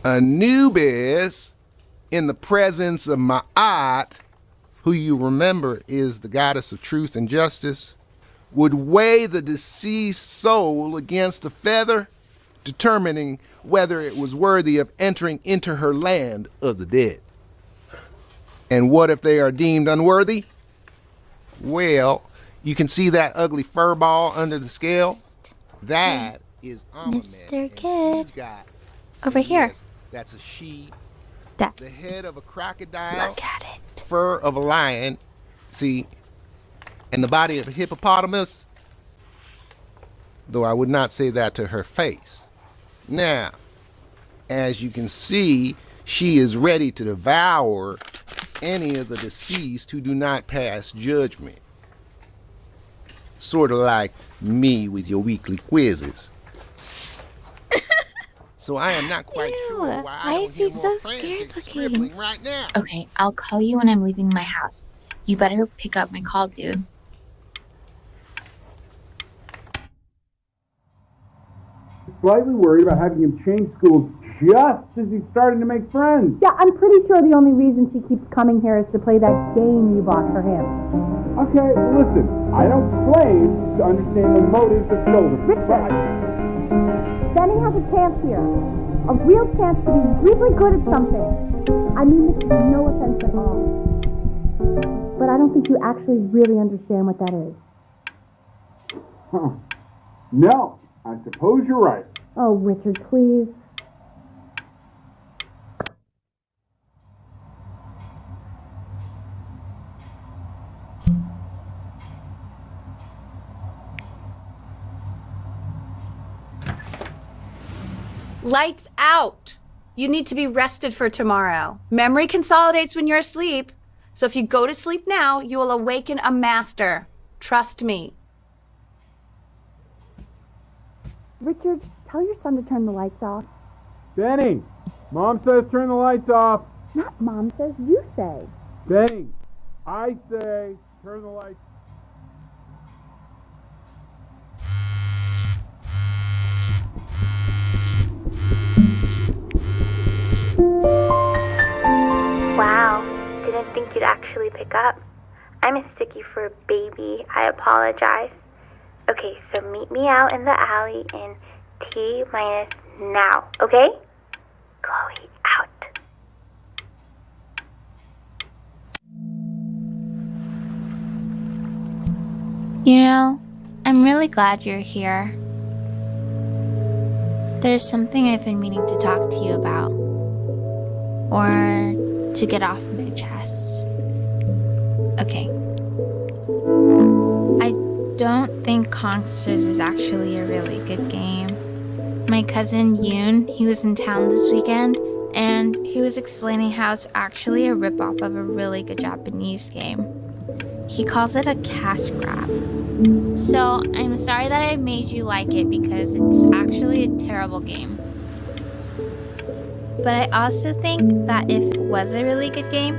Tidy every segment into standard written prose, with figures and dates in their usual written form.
Anubis, in the presence of Ma'at, who you remember is the goddess of truth and justice, would weigh the deceased soul against a feather, determining whether it was worthy of entering into her land of the dead. And what if they are deemed unworthy? Well, you can see that ugly fur ball under the scale? That is Amamet. Mr. Kid. Got, over here. yes, that's a she. That's. The head of a crocodile. Look at it. Fur of a lion. See? And the body of a hippopotamus. Though I would not say that to her face. Now, as you can see, she is ready to devour any of the deceased who do not pass judgment. Sort of like me with your weekly quizzes. So I am not quite sure why I don't hear more frantic scribbling right now. Okay, I'll call you when I'm leaving my house. You better pick up my call, dude. Slightly worried about having him change schools just as he's starting to make friends. Yeah, I'm pretty sure the only reason she keeps coming here is to play that game you bought for him. Okay, listen, I don't claim to understand the motives of children. Richard! Benny has a chance here. A real chance to be really good at something. I mean this with no offense at all. But I don't think you actually really understand what that is. Huh. No, I suppose you're right. Oh, Richard, please. Lights out! You need to be rested for tomorrow. Memory consolidates when you're asleep. So if you go to sleep now, you will awaken a master. Trust me. Richard, tell your son to turn the lights off. Benny, Mom says turn the lights off. Not Mom says, you say. Benny, I say turn the lights. Wow, didn't think you'd actually pick up. I'm a sticky for a baby. I apologize. Okay, so meet me out in the alley in T-minus now, okay? Chloe, out. You know, I'm really glad you're here. There's something I've been meaning to talk to you about. Or to get off my chest. Okay. I don't think Conksters is actually a really good game. My cousin Yoon, he was in town this weekend, and he was explaining how it's actually a ripoff of a really good Japanese game. He calls it a cash grab. So I'm sorry that I made you like it because it's actually a terrible game. But I also think that if it was a really good game,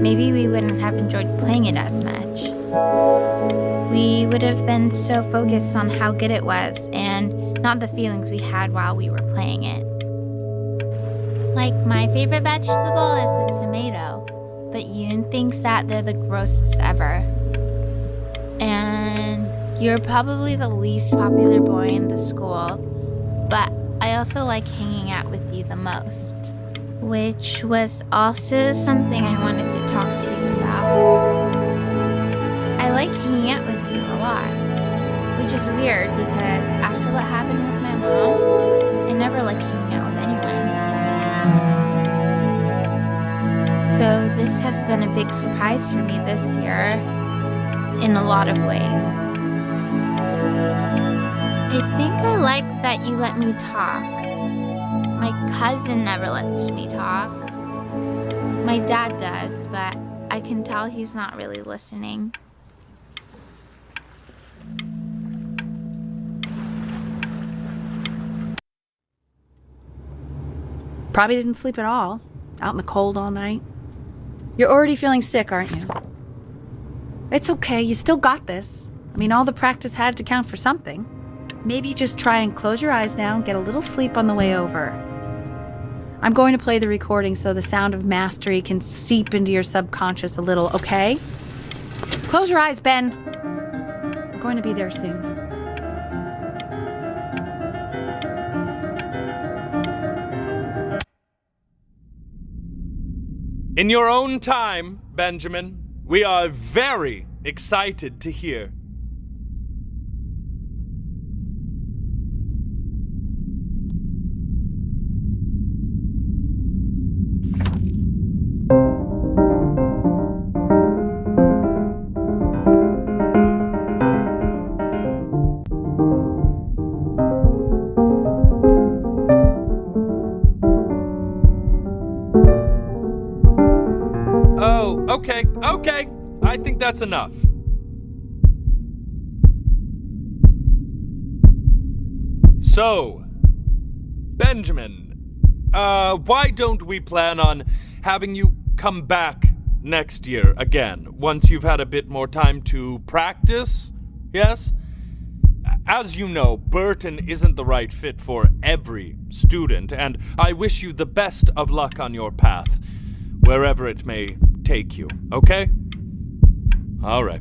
maybe we wouldn't have enjoyed playing it as much. We would have been so focused on how good it was and not the feelings we had while we were playing it. Like, my favorite vegetable is the tomato, but Yoon thinks that they're the grossest ever. And you're probably the least popular boy in the school, but I also like hanging out with you the most. Which was also something I wanted to talk to you about. I like hanging out with you a lot, which is weird because after what happened with my mom, I never like hanging out with anyone. So this has been a big surprise for me this year, in a lot of ways. I think I like that you let me talk. My cousin never lets me talk. My dad does, but I can tell he's not really listening. Probably didn't sleep at all. Out in the cold all night. You're already feeling sick, aren't you? It's okay, you still got this. I mean, all the practice had to count for something. Maybe just try and close your eyes now and get a little sleep on the way over. I'm going to play the recording so the sound of mastery can seep into your subconscious a little, okay? Close your eyes, Ben. I'm going to be there soon. In your own time, Benjamin, we are very excited to hear. Oh, okay. I think that's enough. So, Benjamin, why don't we plan on having you come back next year again, once you've had a bit more time to practice? Yes? As you know, Burton isn't the right fit for every student, and I wish you the best of luck on your path, wherever it may take you, okay? All right.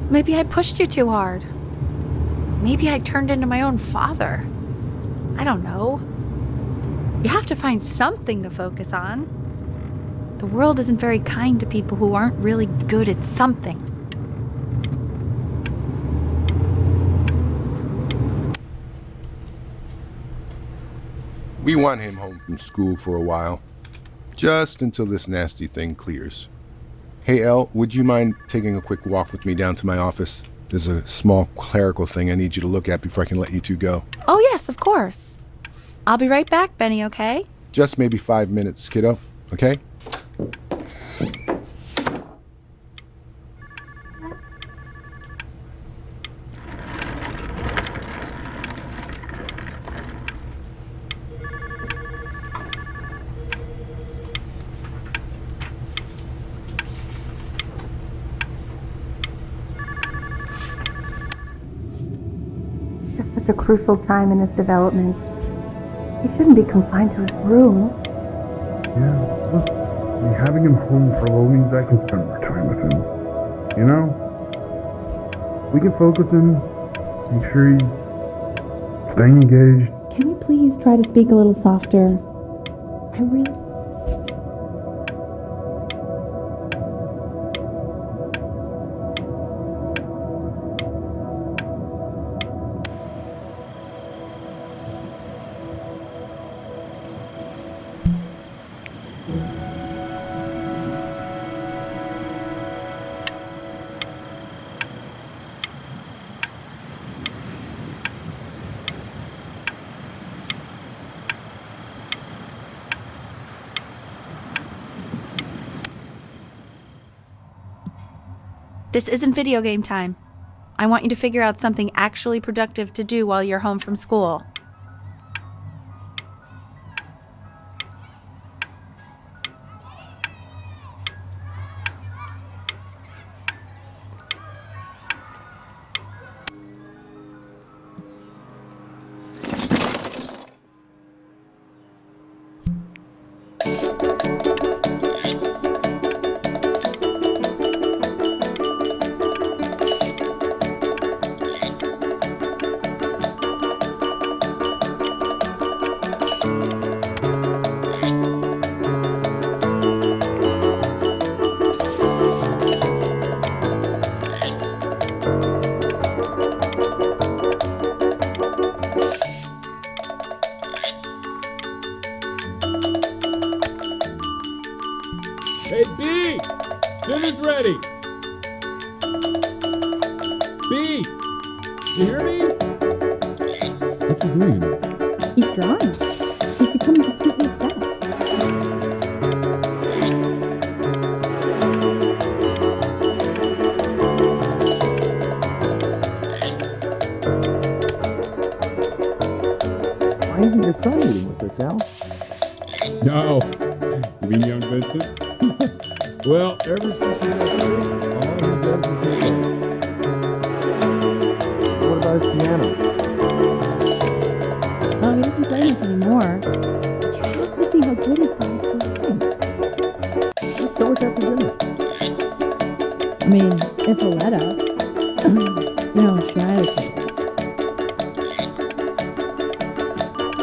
Maybe I pushed you too hard. Maybe I turned into my own father. I don't know. You have to find something to focus on. The world isn't very kind to people who aren't really good at something. We want him home from school for a while, just until this nasty thing clears. Hey, Elle, would you mind taking a quick walk with me down to my office? There's a small clerical thing I need you to look at before I can let you two go. Oh, yes, of course. I'll be right back, Benny, okay? Just maybe 5 minutes, kiddo, okay? Such a crucial time in his development. He shouldn't be confined to his room. Yeah, look, having him home for a little means I can spend more time with him. You know? We can focus him, make sure he's staying engaged. Can we please try to speak a little softer? I really... This isn't video game time. I want you to figure out something actually productive to do while you're home from school. Hey, B! Dinner's ready! B! You hear me? What's he doing? He's drawing. He's becoming completely obsessed. Why isn't your son eating with us, Al? No. You mean young Vincent? Well, ever since he got sick, all he does is make up. What about his piano? doesn't play much anymore. But you have to see how good he's got at playing. Let's show us after dinner. I mean, if he'll let us. You know, strategy.